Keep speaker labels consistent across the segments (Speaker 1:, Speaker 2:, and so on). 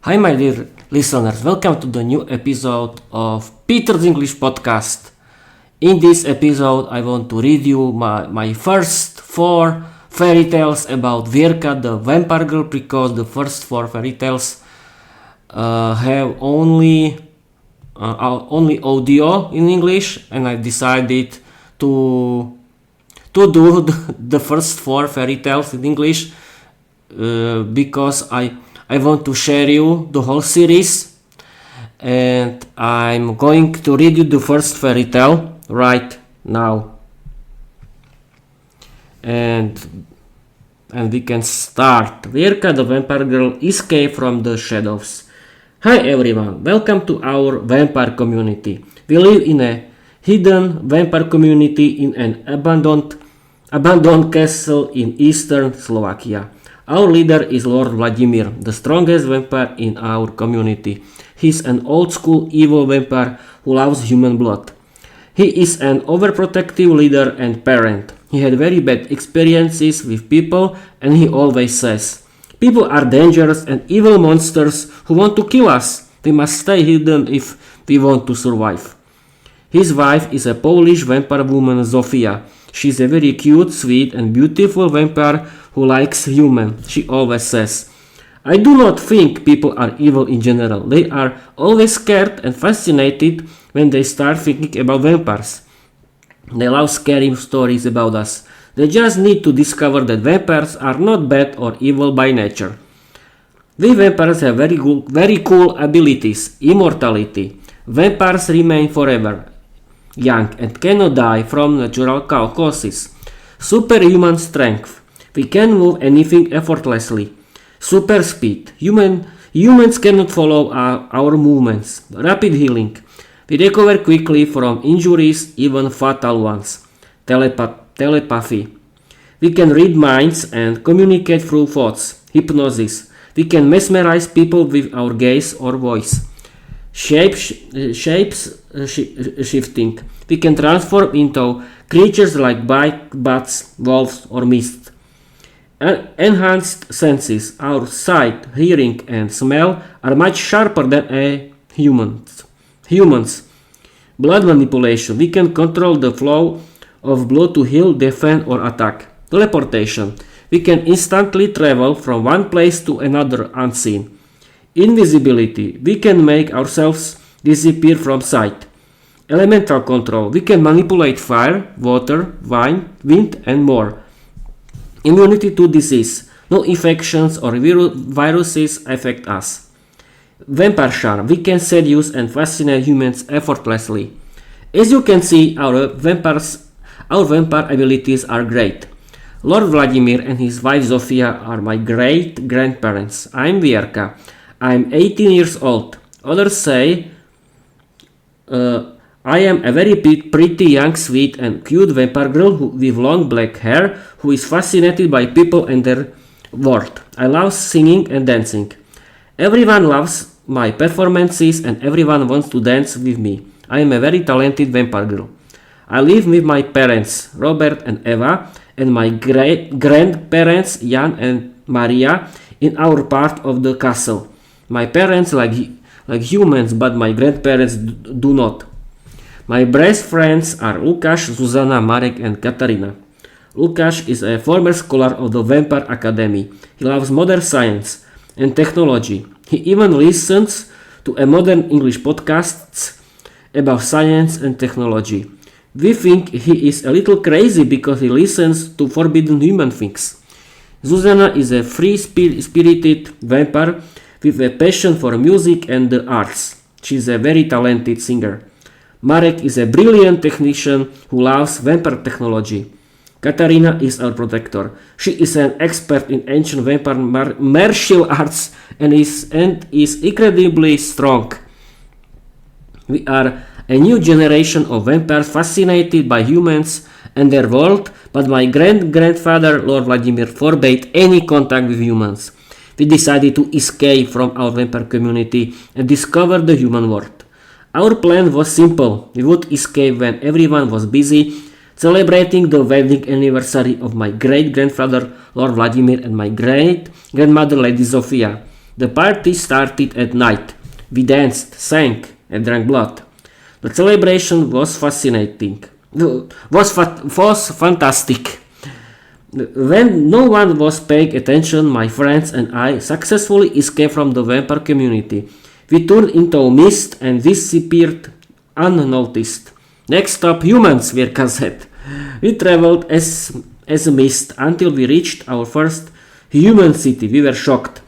Speaker 1: Hi, my dear listeners, welcome to the new episode of Peter's English Podcast. In this episode, I want to read you my first 4 fairy tales about Vierka the Vampire Girl, because the first 4 fairy tales have only audio in English, and I decided to do the first 4 fairy tales in English because I want to share you the whole series, and I'm going to read you the first fairy tale right now, and we can start. Vierka the Vampire Girl escaped from the shadows. Hi everyone, welcome to our vampire community. We live in a hidden vampire community in an abandoned castle in eastern Slovakia. Our leader is Lord Vladimir, the strongest vampire in our community. He's an old-school evil vampire who loves human blood. He is an overprotective leader and parent. He had very bad experiences with people, and he always says, "People are dangerous and evil monsters who want to kill us. We must stay hidden if we want to survive." His wife is a Polish vampire woman, Zofia. She's a very cute, sweet and beautiful vampire who likes humans. She always says, "I do not think people are evil in general. They are always scared and fascinated when they start thinking about vampires. They love scary stories about us. They just need to discover that vampires are not bad or evil by nature." We vampires have very cool abilities. Immortality. Vampires remain forever young and cannot die from natural causes. Superhuman strength. We can move anything effortlessly. Super speed. Humans cannot follow our movements. Rapid healing. We recover quickly from injuries, even fatal ones. Telepathy. We can read minds and communicate through thoughts. Hypnosis. We can mesmerize people with our gaze or voice. Shifting. We can transform into creatures like bats, wolves, or mist. Enhanced senses. Our sight, hearing, and smell are much sharper than humans. Blood manipulation. We can control the flow of blood to heal, defend, or attack. Teleportation. We can instantly travel from one place to another unseen. Invisibility. We can make ourselves disappear from sight. Elemental control. We can manipulate fire, water, wind, and more. Immunity to disease. No infections or viruses affect us. Vampire charm. We can seduce and fascinate humans effortlessly. As you can see, our vampire abilities are great. Lord Vladimir and his wife Zofia are my great grandparents. I'm Vierka. I'm 18 years old. Others say I am a very pretty, young, sweet and cute vampire girl with long black hair who is fascinated by people and their world. I love singing and dancing. Everyone loves my performances and everyone wants to dance with me. I am a very talented vampire girl. I live with my parents, Robert and Eva, and my grandparents, Jan and Maria, in our part of the castle. My parents like humans, but my grandparents do not. My best friends are Lukáš, Zuzana, Marek and Katarina. Lukáš is a former scholar of the Vampire Academy. He loves modern science and technology. He even listens to a modern English podcasts about science and technology. We think he is a little crazy because he listens to forbidden human things. Zuzana is a free-spirited vampire with a passion for music and the arts. She is a very talented singer. Marek is a brilliant technician who loves vampire technology. Katarina is our protector. She is an expert in ancient vampire martial arts and is incredibly strong. We are a new generation of vampires fascinated by humans and their world, but my grandfather Lord Vladimir forbade any contact with humans. We decided to escape from our vampire community and discover the human world. Our plan was simple. We would escape when everyone was busy celebrating the wedding anniversary of my great-grandfather Lord Vladimir and my great-grandmother Lady Zofia. The party started at night. We danced, sang, and drank blood. The celebration was fascinating. Was fantastic. When no one was paying attention, my friends and I successfully escaped from the vampire community. We turned into mist and disappeared unnoticed. Next stop, humans, Vierka said. We traveled as a mist until we reached our first human city. We were shocked.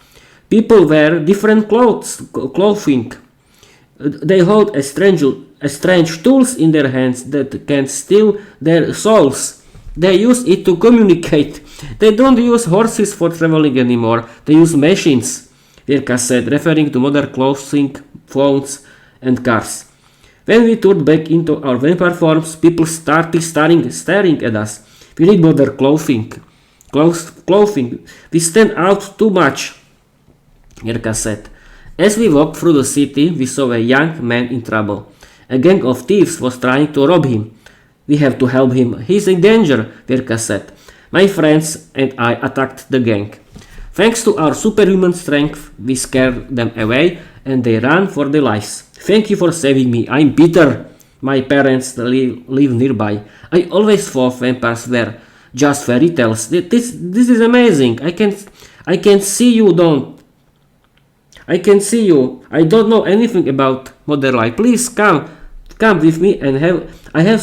Speaker 1: People wear different clothing. They hold strange tools in their hands that can steal their souls. They use it to communicate. They don't use horses for traveling anymore. They use machines, Vierka said, referring to modern clothing, phones, and cars. When we turned back into our vampire forms, people started staring at us. We need modern clothing. We stand out too much, Vierka said. As we walked through the city, we saw a young man in trouble. A gang of thieves was trying to rob him. We have to help him. He's in danger, Vierka said. My friends and I attacked the gang. Thanks to our superhuman strength, we scared them away and they ran for their lives. Thank you for saving me. I'm Peter. My parents live nearby. I always thought vampires were just fairy tales. This is amazing. I can see you don't. I can see you. I don't know anything about modern life. Please come with me and I have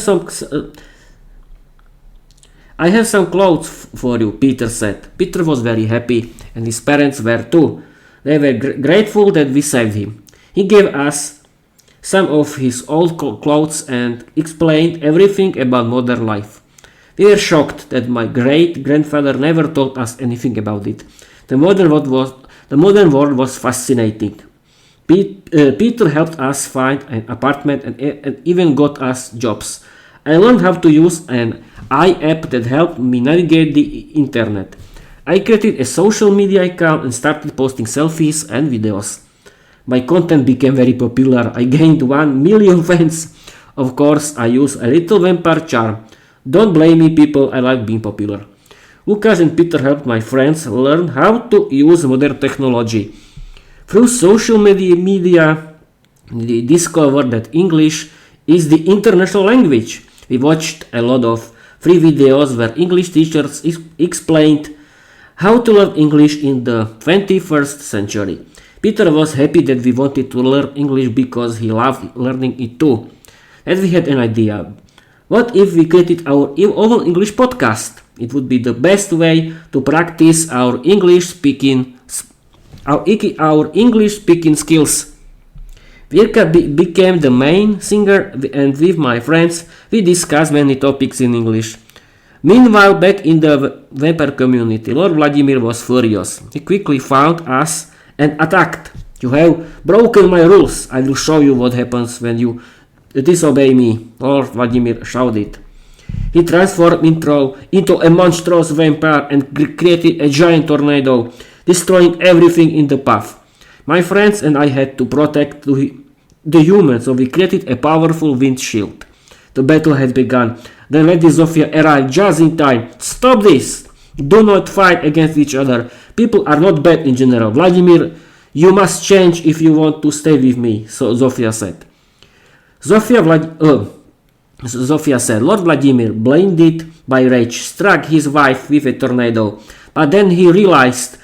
Speaker 1: some clothes for you, Peter said. Peter was very happy and his parents were too. They were grateful that we saved him. He gave us some of his old clothes and explained everything about modern life. We were shocked that my great-grandfather never told us anything about it. The modern world was fascinating. Peter helped us find an apartment and even got us jobs. I learned how to use an app that helped me navigate the internet. I created a social media account and started posting selfies and videos. My content became very popular. I gained 1 million fans. Of course, I use a little vampire charm. Don't blame me, people, I like being popular. Lucas and Peter helped my friends learn how to use modern technology. Through social media, they discovered that English is the international language. We watched a lot of free videos where English teachers explained how to learn English in the 21st century. Peter was happy that we wanted to learn English because he loved learning it too. And we had an idea. What if we created our own English podcast? It would be the best way to practice our English speaking skills. Vierka became the main singer and with my friends we discussed many topics in English. Meanwhile, back in the vampire community, Lord Vladimir was furious. He quickly found us and attacked. You have broken my rules. I will show you what happens when you disobey me, Lord Vladimir shouted. He transformed into a monstrous vampire and created a giant tornado, destroying everything in the path. My friends and I had to protect the humans, so we created a powerful wind shield. The battle had begun. Then Lady Zofia arrived just in time. Stop this! Do not fight against each other. People are not bad in general. Vladimir, you must change if you want to stay with me, so Zofia said. Zofia said, Lord Vladimir, blinded by rage, struck his wife with a tornado. But then he realized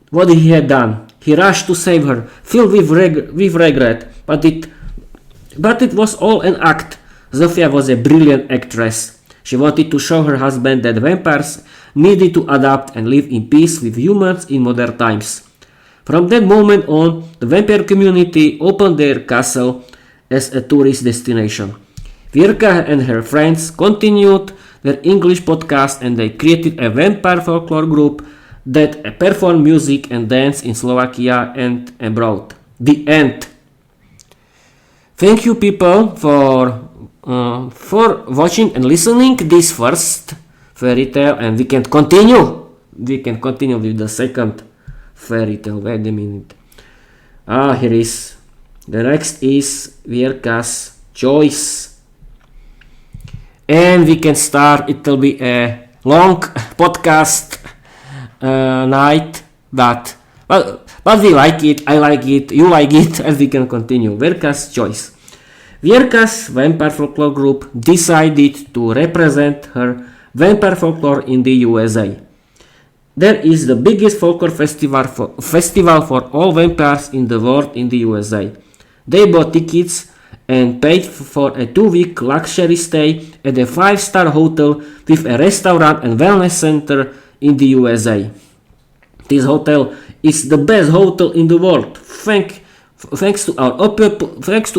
Speaker 1: what he had done. He rushed to save her, filled with regret. But it was all an act. Zofia was a brilliant actress. She wanted to show her husband that vampires needed to adapt and live in peace with humans in modern times. From that moment on, the vampire community opened their castle as a tourist destination. Vierka and her friends continued their English podcast and they created a vampire folklore group that performed music and dance in Slovakia and abroad. The end. Thank you, people, for watching and listening this first fairy tale, and we can continue. We can continue with the second fairy tale. Wait a minute. Here is. The next is Vierka's choice. And we can start. It will be a long podcast night, but But we like it, I like it, you like it, and we can continue. Vierka's choice. Vierka's vampire folklore group decided to represent her vampire folklore in the USA. There is the biggest folklore festival for all vampires in the world in the USA. They bought tickets and paid for a 2-week luxury stay at a 5-star hotel with a restaurant and wellness center in the USA. This hotel is the best hotel in the world. Thanks to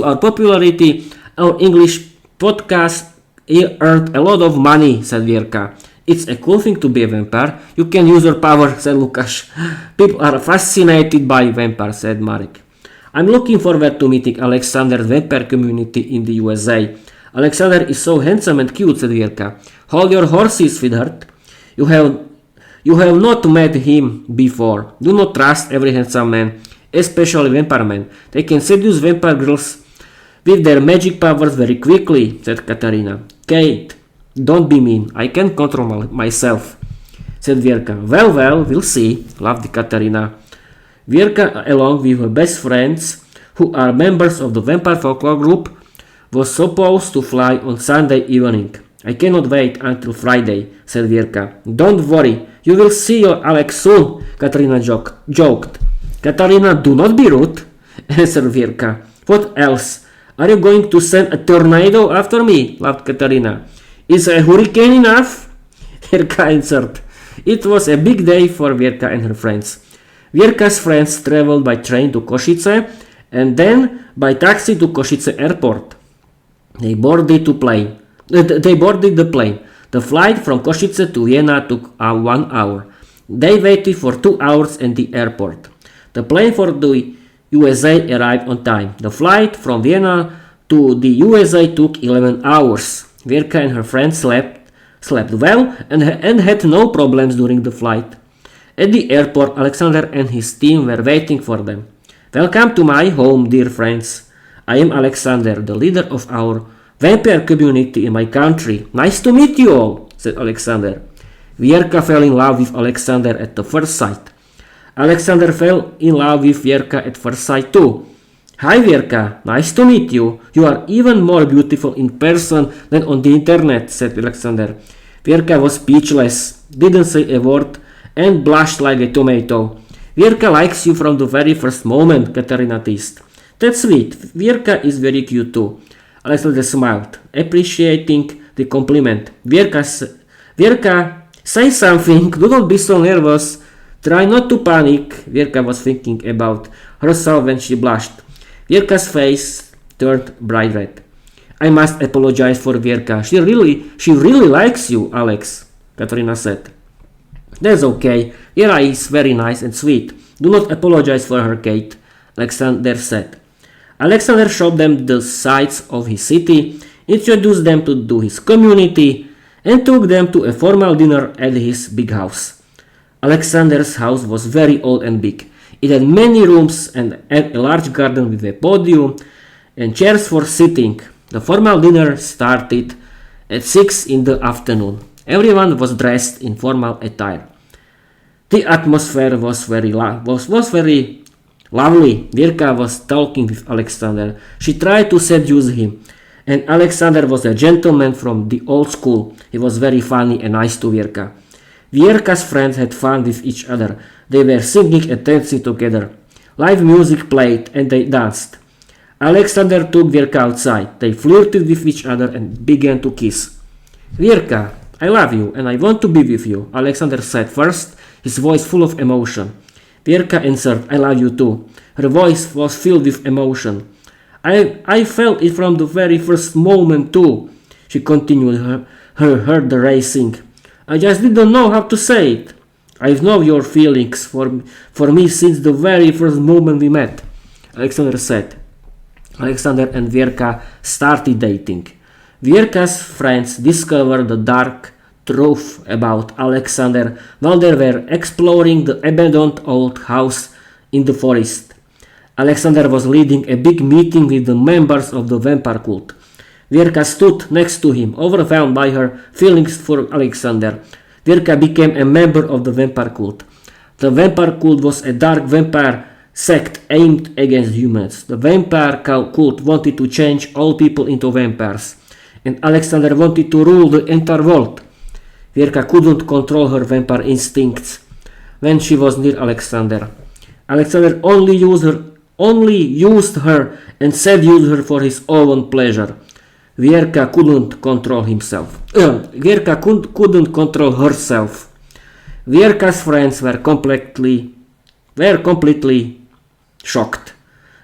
Speaker 1: our popularity, our English podcast earned a lot of money, said Vierka. It's a cool thing to be a vampire. You can use your power, said Lukáš. People are fascinated by vampires, said Marek. I'm looking forward to meeting Alexander's vampire community in the USA. Alexander is so handsome and cute, said Vierka. Hold your horses, sweetheart. You have not met him before. Do not trust every handsome man, especially vampire men. They can seduce vampire girls with their magic powers very quickly, said Katarina. Kate, don't be mean. I can control myself, said Vierka. Well, we'll see, laughed Katarina. Vierka, along with her best friends, who are members of the vampire folklore group, was supposed to fly on Sunday evening. I cannot wait until Friday, said Vierka. Don't worry, you will see your Alex soon, Katarina joked. Katarina, do not be rude, answered Vierka. What else? Are you going to send a tornado after me? Laughed Katarina. Is a hurricane enough? Vierka answered. It was a big day for Vierka and her friends. Vierka's friends traveled by train to Košice and then by taxi to Košice airport. They boarded the plane. The flight from Košice to Vienna took 1 hour. They waited for 2 hours at the airport. The plane for the USA arrived on time. The flight from Vienna to the USA took 11 hours. Vierka and her friends slept well and had no problems during the flight. At the airport, Alexander and his team were waiting for them. Welcome to my home, dear friends. I am Alexander, the leader of our vampire community in my country. Nice to meet you all, said Alexander. Vierka fell in love with Alexander at the first sight. Alexander fell in love with Vierka at first sight too. Hi Vierka, nice to meet you. You are even more beautiful in person than on the internet, said Alexander. Vierka was speechless, didn't say a word, and blushed like a tomato. Vierka likes you from the very first moment, Katarina teased. That's sweet. Vierka is very cute too. Alexander smiled, appreciating the compliment. Vierka, say something. Do not be so nervous. Try not to panic. Vierka was thinking about herself when she blushed. Vierka's face turned bright red. I must apologize for Vierka. She really likes you, Alex, Katarina said. That's okay. Viera is very nice and sweet. Do not apologize for her, Kate, Alexander said. Alexander showed them the sights of his city, introduced them to his community, and took them to a formal dinner at his big house. Alexander's house was very old and big. It had many rooms and a large garden with a podium and chairs for sitting. The formal dinner started at 6 in the afternoon. Everyone was dressed in formal attire. The atmosphere was very lovely. Vierka was talking with Alexander. She tried to seduce him, and Alexander was a gentleman from the old school. He was very funny and nice to Vierka. Vierka's friends had fun with each other. They were singing and dancing together. Live music played and they danced. Alexander took Vierka outside. They flirted with each other and began to kiss. Vierka, I love you and I want to be with you, Alexander said first, his voice full of emotion. Vierka answered, I love you too. Her voice was filled with emotion. I felt it from the very first moment too, she continued, her heart racing. I just didn't know how to say it. I've known your feelings for me since the very first moment we met, Alexander said. Alexander and Vierka started dating. Vierka's friends discovered the dark truth about Alexander while they were exploring the abandoned old house in the forest. Alexander was leading a big meeting with the members of the vampire cult. Vierka stood next to him, overwhelmed by her feelings for Alexander. Vierka became a member of the vampire cult. The vampire cult was a dark vampire sect aimed against humans. The vampire cult wanted to change all people into vampires, and Alexander wanted to rule the entire world. Vierka couldn't control her vampire instincts when she was near Alexander. Alexander only used her and seduced her for his own pleasure. Vierka couldn't control himself. Vierka couldn't control herself. Vierka's friends were completely shocked.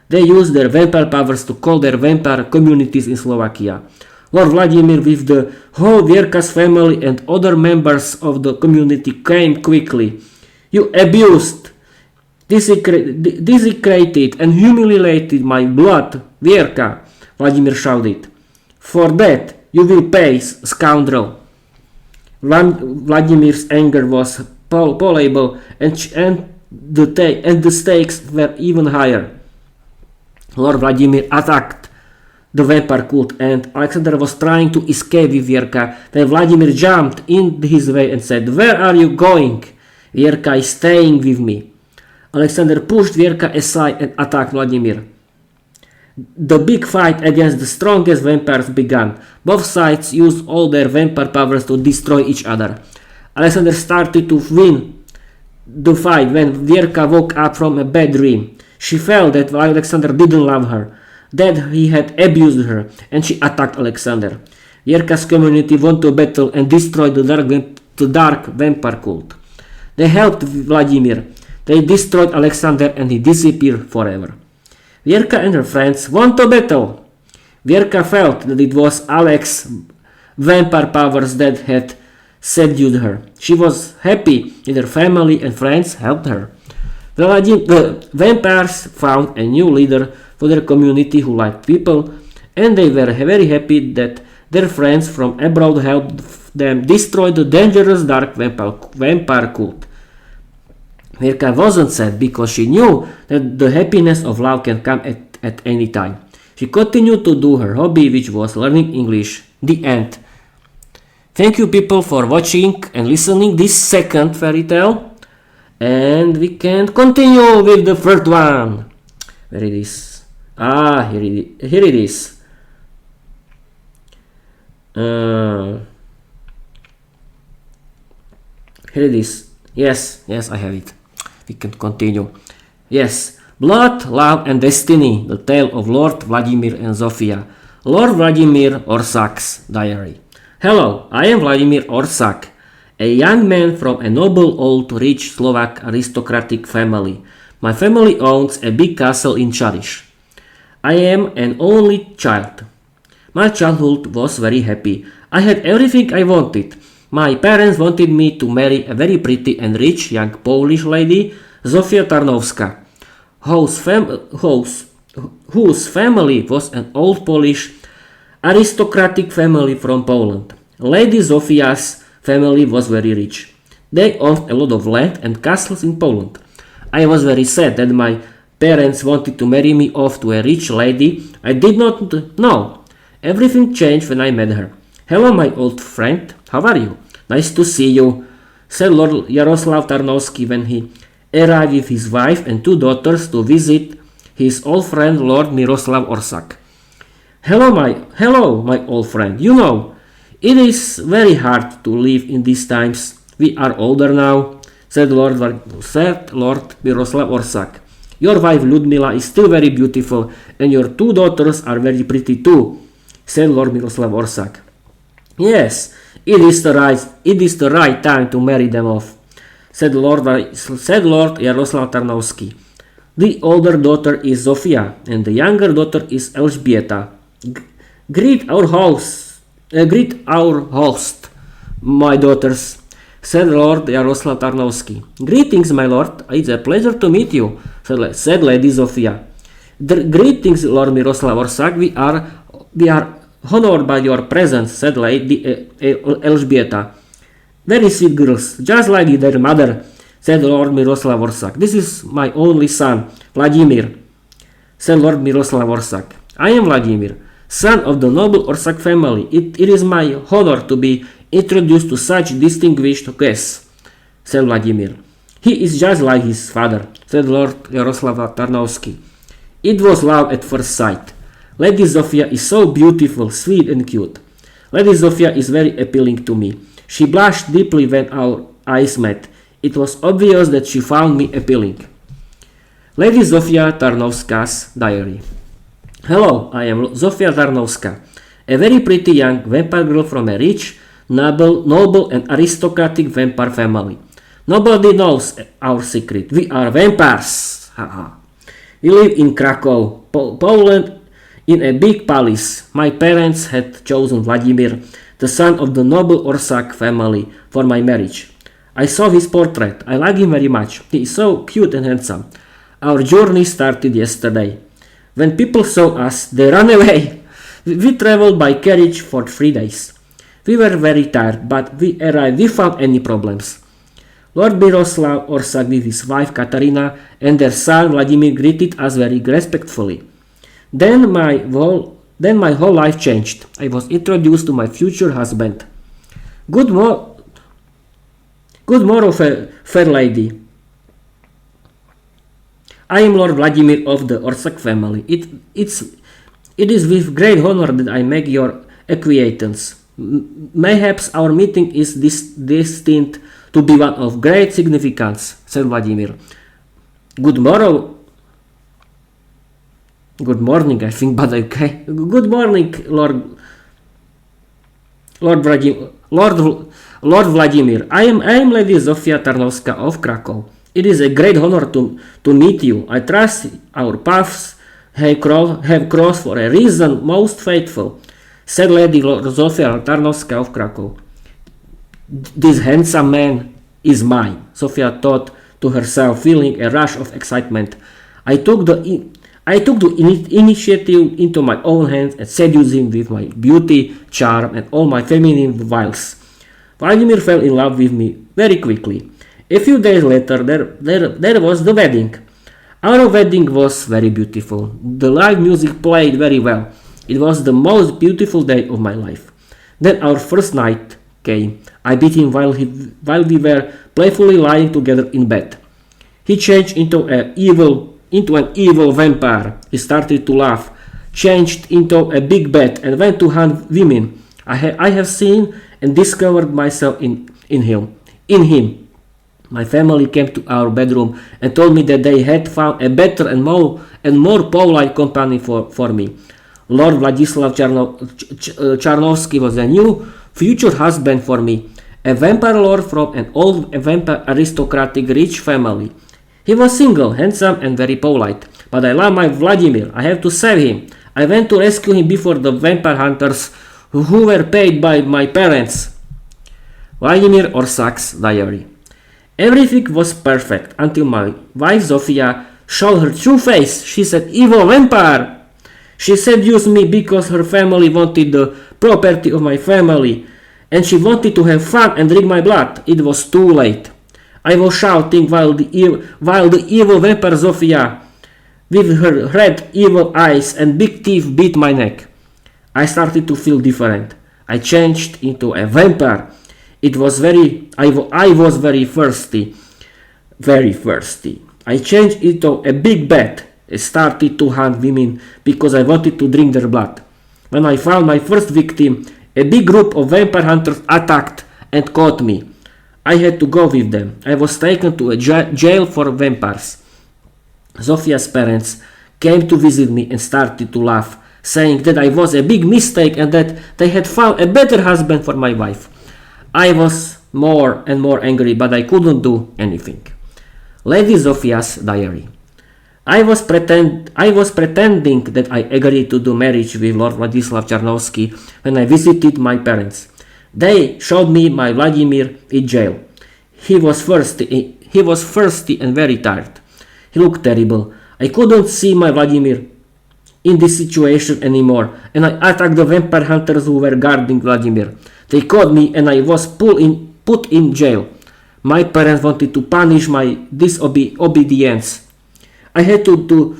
Speaker 1: They used their vampire powers to call their vampire communities in Slovakia. Lord Vladimir with the whole Vierka's family and other members of the community came quickly. You abused, desecrated and humiliated my blood, Vierka, Vladimir shouted. For that you will pay, scoundrel. Vladimir's anger was palpable and the stakes were even higher. Lord Vladimir attacked the vampire cult and Alexander was trying to escape with Vierka when Vladimir jumped in his way and said, "Where are you going? Vierka is staying with me." Alexander pushed Vierka aside and attacked Vladimir. The big fight against the strongest vampires began. Both sides used all their vampire powers to destroy each other. Alexander started to win the fight when Vierka woke up from a bad dream. She felt that Alexander didn't love her, that he had abused her, and she attacked Alexander. Vierka's community won the battle and destroyed the dark vampire cult. They helped Vladimir. They destroyed Alexander and he disappeared forever. Vierka and her friends won the battle. Vierka felt that it was Alex's vampire powers that had seduced her. She was happy that her family and friends helped her. The vampires found a new leader for their community who liked people, and they were very happy that their friends from abroad helped them destroy the dangerous dark vampire cult. Vierka wasn't sad because she knew that the happiness of love can come at any time. She continued to do her hobby, which was learning English. The end. Thank you people for watching and listening this second fairy tale. And we can continue with the third one. Where it is? Here it is. Here it is. Yes, I have it. We can continue. Yes, Blood, Love and Destiny, the tale of Lord Vladimir and Zofia. Lord Vladimir Orsak's diary. Hello, I am Vladimir Orsak, a young man from a noble old rich Slovak aristocratic family. My family owns a big castle in Charish. I am an only child. My childhood was very happy. I had everything I wanted. My parents wanted me to marry a very pretty and rich young Polish lady, Zofia Tarnowska, whose family was an old Polish aristocratic family from Poland. Lady Zofia's family was very rich. They owned a lot of land and castles in Poland. I was very sad that my parents wanted to marry me off to a rich lady I did not know. Everything changed when I met her. Hello, my old friend. How are you? Nice to see you, said Lord Yaroslav Tarnowski when he arrived with his wife and two daughters to visit his old friend Lord Miroslav Orsak. Hello, my old friend. You know, it is very hard to live in these times. We are older now, said Lord Miroslav Orsak. Your wife Ludmila is still very beautiful, and your two daughters are very pretty too, said Lord Miroslav Orsak. Yes, it is the right time to marry them off, said Lord Yaroslav Tarnowski. The older daughter is Zofia, and the younger daughter is Elżbieta. Greet our host, my daughters, said Lord Yaroslav Tarnowski. Greetings, my lord. It's a pleasure to meet you, said Lady Zofia. Greetings, Lord Miroslav Orsak. We are honored by your presence, said Lady Elżbieta. Very sweet girls, just like their mother, said Lord Miroslav Orsak. This is my only son, Vladimir, said Lord Miroslav Orsak. I am Vladimir, son of the noble Orsak family. It is my honor to be introduced to such distinguished guests, said Vladimir. He is just like his father, said Lord Jaroslav Tarnowski. It was love at first sight. Lady Zofia is so beautiful, sweet and cute. Lady Zofia is very appealing to me. She blushed deeply when our eyes met. It was obvious that she found me appealing. Lady Zofia Tarnowska's diary. Hello, I am Zofia Tarnowska, a very pretty young vampire girl from a rich, noble and aristocratic vampire family. Nobody knows our secret. We are vampires. We live in Krakow, Poland, in a big palace. My parents had chosen Vladimir, the son of the noble Orsak family, for my marriage. I saw his portrait. I like him very much. He is so cute and handsome. Our journey started yesterday. When people saw us, they ran away. We traveled by carriage for 3 days. We were very tired, but we arrived without any problems. Lord Miroslav Orsak with his wife Katarina and their son Vladimir greeted us very respectfully. Then my whole life changed. I was introduced to my future husband. Good morrow, fair lady. I am Lord Vladimir of the Orsak family. It is with great honor that I make your acquaintance. Mayhaps our meeting is destined to be one of great significance, said Vladimir. Good morning, I think, but okay. Good morning, Lord Vladimir. I am Lady Zofia Tarnowska of Krakow. It is a great honor to meet you. I trust our paths have crossed for a reason most faithful, said Lady Zofia Tarnowska of Krakow. This handsome man is mine, Sofia thought to herself, feeling a rush of excitement. I took the initiative into my own hands and seduced him with my beauty, charm, and all my feminine wiles. Vladimir fell in love with me very quickly. A few days later, there was the wedding. Our wedding was very beautiful. The live music played very well. It was the most beautiful day of my life. Then our first night came. I beat him while we were playfully lying together in bed. He changed into an evil vampire. He started to laugh, changed into a big bat, and went to hunt women. I have seen and discovered myself in him. My family came to our bedroom and told me that they had found a better and more polite companion for me. Lord Vladislav Charnovsky was a new future husband for me, a vampire lord from an old vampire aristocratic rich family. He was single, handsome and very polite, but I love my Vladimir. I have to save him. I went to rescue him before the vampire hunters who were paid by my parents. Vladimir Orsak's diary. Everything was perfect until my wife Zofia showed her true face. She said, "Evil vampire!" She seduced me because her family wanted the property of my family, and she wanted to have fun and drink my blood. It was too late. I was shouting while the evil vampire Zofia, with her red evil eyes and big teeth, beat my neck. I started to feel different. I changed into a vampire. I was very thirsty. Very thirsty. I changed into a big bat. I started to hunt women because I wanted to drink their blood. When I found my first victim, a big group of vampire hunters attacked and caught me. I had to go with them. I was taken to a jail for vampires. Zofia's parents came to visit me and started to laugh, saying that I was a big mistake and that they had found a better husband for my wife. I was more and more angry, but I couldn't do anything. Lady Zofia's diary. I was pretending that I agreed to do marriage with Lord Vladislav Charnovsky when I visited my parents. They showed me my Vladimir in jail. He was thirsty and very tired. He looked terrible. I couldn't see my Vladimir in this situation anymore, and I attacked the vampire hunters who were guarding Vladimir. They caught me and I was put in jail. My parents wanted to punish my disobedience. I had to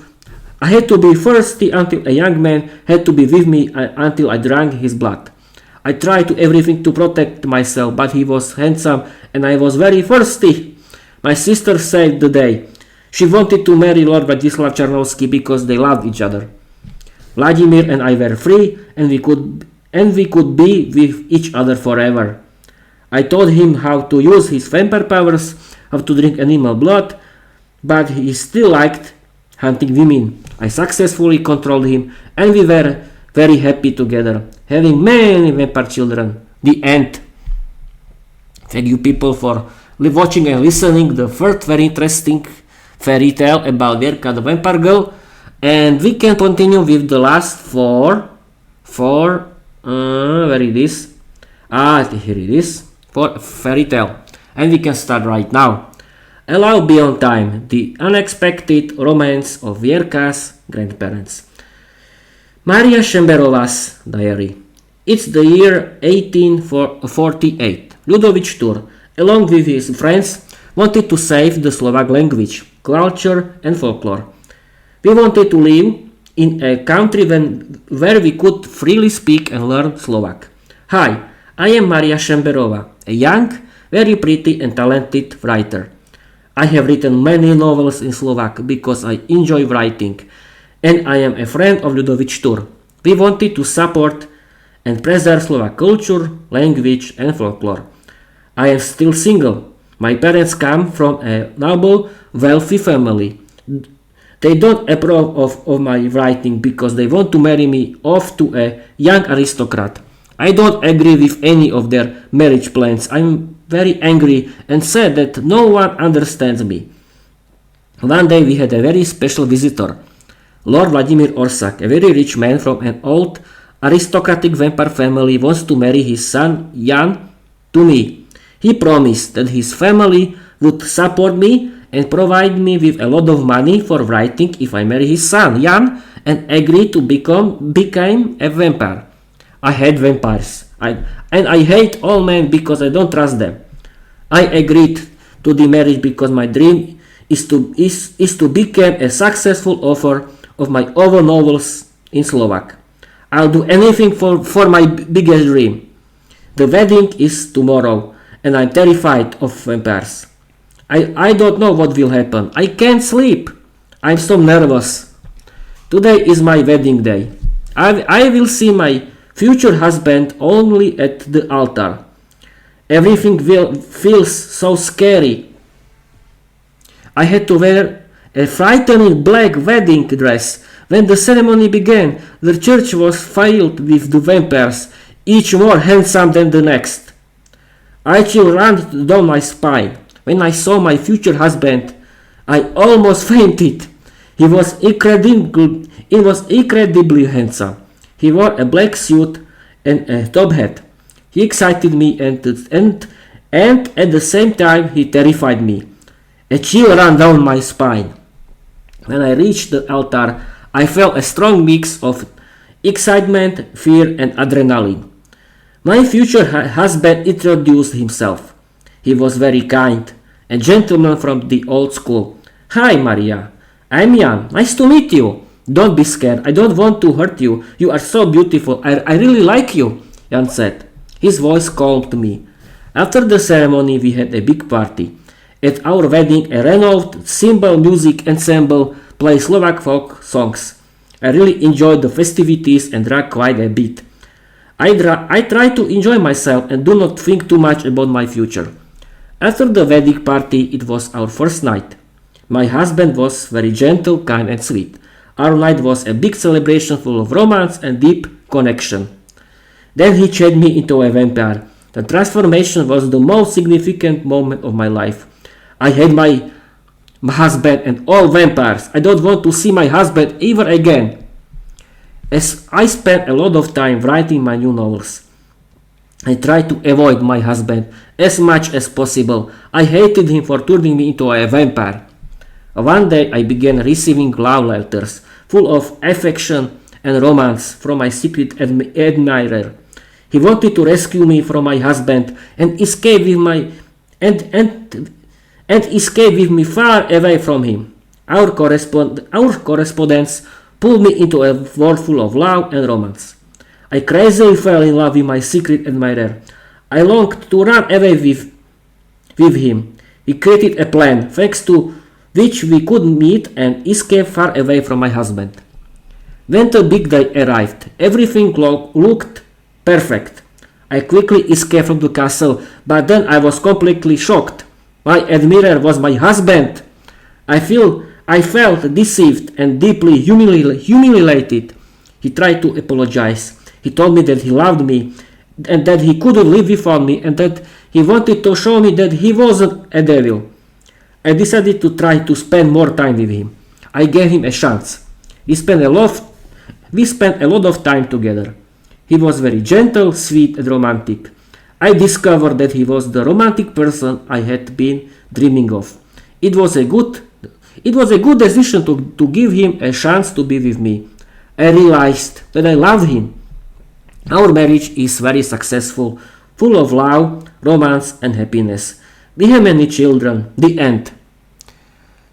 Speaker 1: be thirsty until a young man had to be with me until I drank his blood. I tried to everything to protect myself, but he was handsome and I was very thirsty. My sister saved the day. She wanted to marry Lord Vladislav Czarnovsky because they loved each other. Vladimir and I were free, and we could be with each other forever. I taught him how to use his vampire powers, how to drink animal blood, but he still liked hunting women. I successfully controlled him, and we were very happy together, having many vampire children. The end. Thank you people for watching and listening. The first very interesting fairy tale about Vierka the Vampire Girl. And we can continue with the last four, where it is? Here it is, for fairy tale. And we can start right now. Allow Beyond Time, the unexpected romance of Vierka's grandparents. Maria Šemberova's diary. It's the year 1848. Ľudovič Tur, along with his friends, wanted to save the Slovak language, culture and folklore. We wanted to live in a country where we could freely speak and learn Slovak. Hi, I am Maria Šemberova, a young, very pretty and talented writer. I have written many novels in Slovak because I enjoy writing, and I am a friend of Ľudovič Tur. We wanted to support and preserve Slovak culture, language and folklore. I am still single. My parents come from a noble, wealthy family. They don't approve of my writing because they want to marry me off to a young aristocrat. I don't agree with any of their marriage plans. I'm very angry and sad that no one understands me. One day we had a very special visitor. Lord Vladimir Orsak, a very rich man from an old aristocratic vampire family, wants to marry his son Jan to me. He promised that his family would support me and provide me with a lot of money for writing if I marry his son Jan and agree to become a vampire. I hate vampires, and I hate all men because I don't trust them. I agreed to the marriage because my dream is to become a successful author of my own novels in Slovak. I'll do anything for my biggest dream. The wedding is tomorrow, and I'm terrified of vampires. I don't know what will happen. I can't sleep. I'm so nervous. Today is my wedding day. I will see my future husband only at the altar. Everything feels so scary. I had to wear a frightening black wedding dress. When the ceremony began, the church was filled with the vampires, each more handsome than the next. I chill ran down my spine. When I saw my future husband, I almost fainted. He was incredibly handsome. He wore a black suit and a top hat. He excited me and at the same time he terrified me. A chill ran down my spine. When I reached the altar, I felt a strong mix of excitement, fear and adrenaline. My future husband introduced himself. He was very kind, a gentleman from the old school. Hi Maria, I'm Jan, nice to meet you. Don't be scared, I don't want to hurt you. You are so beautiful, I really like you, Jan said. His voice calmed me. After the ceremony we had a big party. At our wedding a renowned cymbal music ensemble played Slovak folk songs. I really enjoyed the festivities and drank quite a bit. I try to enjoy myself and do not think too much about my future. After the wedding party, it was our first night. My husband was very gentle, kind and sweet. Our night was a big celebration full of romance and deep connection. Then he changed me into a vampire. The transformation was the most significant moment of my life. I hate my husband and all vampires. I don't want to see my husband ever again. As I spent a lot of time writing my new novels, I tried to avoid my husband as much as possible. I hated him for turning me into a vampire. One day I began receiving love letters full of affection and romance from my secret admirer. He wanted to rescue me from my husband and escape with me far away from him. Our correspondence pulled me into a world full of love and romance. I crazily fell in love with my secret admirer. I longed to run away with him. He created a plan, thanks to which we could meet and escape far away from my husband. When the big day arrived, everything looked perfect. I quickly escaped from the castle, but then I was completely shocked. My admirer was my husband. I felt deceived and deeply humiliated. He tried to apologize. He told me that he loved me and that he couldn't live without me and that he wanted to show me that he wasn't a devil. I decided to try to spend more time with him. I gave him a chance. We spent a lot of time together. He was very gentle, sweet and romantic. I discovered that he was the romantic person I had been dreaming of. It was a good decision to give him a chance to be with me. I realized that I loved him. Our marriage is very successful, full of love, romance and happiness. We have many children. The end.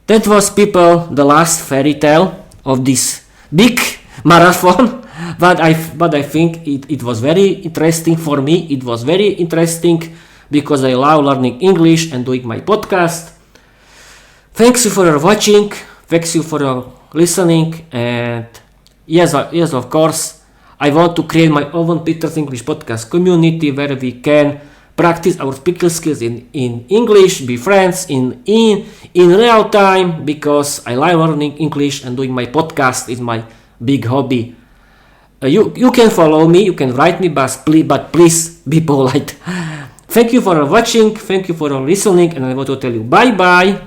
Speaker 1: That was, people, the last fairy tale of this big marathon. But I think it was very interesting for me. It was very interesting because I love learning English and doing my podcast. Thanks you for your watching. Thanks you for your listening. And yes, of course, I want to create my own Peter's English podcast community where we can practice our speaking skills in English, be friends in real time, because I like learning English and doing my podcast is my big hobby. You can follow me, you can write me, but please be polite. Thank you for watching, thank you for listening, and I want to tell you bye bye.